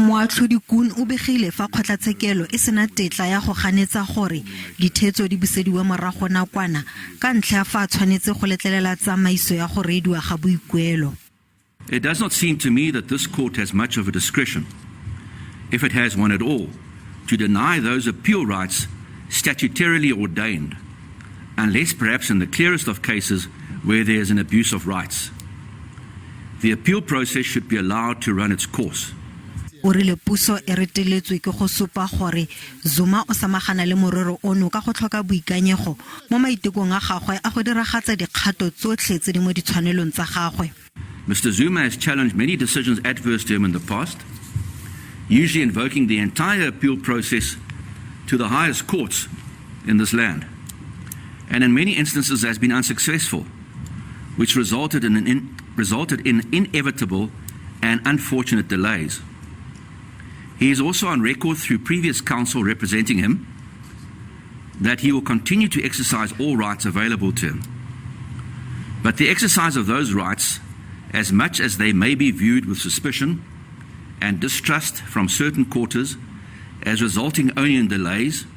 Moatlhodi Koen o begile fa kgotlatshekelo e sena tetla ya go ganetsa gore dithetso di busediwa morago nakwana ka ntlha fa tshwanetse go letlelela tsamaiso ya go reediwa ga boikuelo. It does not seem to me that this court has much of a discretion, if it has one at all, to deny those appeal rights statutorily ordained, unless perhaps in the clearest of cases where there is an abuse of rights. The appeal process should be allowed to run its course. O rile puso e reteletswe ke go supa gore Zuma o samagana le morero ono ka go tlhoka boikanyego mo maitekong a gagwe a go diragatsa dikgato tsotlhe tse di mo ditshwanelong tsa gagwe. Mr. Zuma has challenged many decisions adverse to him in the past, usually invoking the entire appeal process to the highest courts in this land, and in many instances has been unsuccessful, which resulted in inevitable and unfortunate delays. He is also on record through previous counsel representing him that he will continue to exercise all rights available to him. But the exercise of those rights, as much as they may be viewed with suspicion and distrust from certain quarters as resulting only in delays,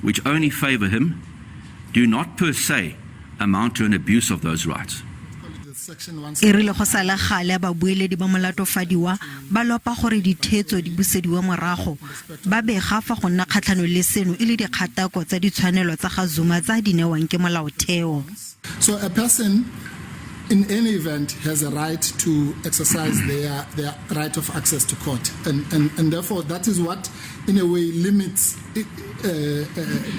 which only favor him, do not per se amount to an abuse of those rights. E rile go sala gale ba bueledi ba molatofadiwa ba lopa gore dithetso di busediwa morago ba bega fa go nna kgatlhanong le seno e le dikgatako tsa ditshwanelo tsa ga Zuma tsa di newang ke molaotheo. So a person in any event has a right to exercise their right of access to court, and therefore that is what in a way limits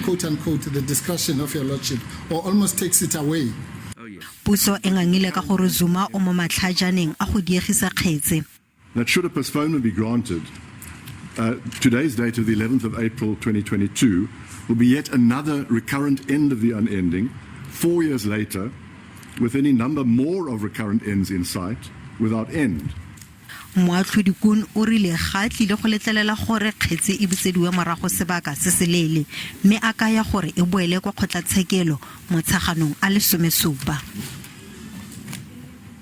quote unquote the discretion of your lordship, or almost takes it away. Puso e ngangile ka gore Zuma o mo matlhajaneng a go diegisa Kgetsi. That should a postponement be granted, today's date of the 11th of April 2022 will be yet another recurrent end of the unending, 4 years later, with any number more of recurrent ends in sight, without end. Moatlhodi Koen o rile ga tlile go letlelela gore Kgetsi e busediwe morago sebaka se se leele mme a kaya gore e boele kwa kgotlatshekelo mo tshaganong a le 17.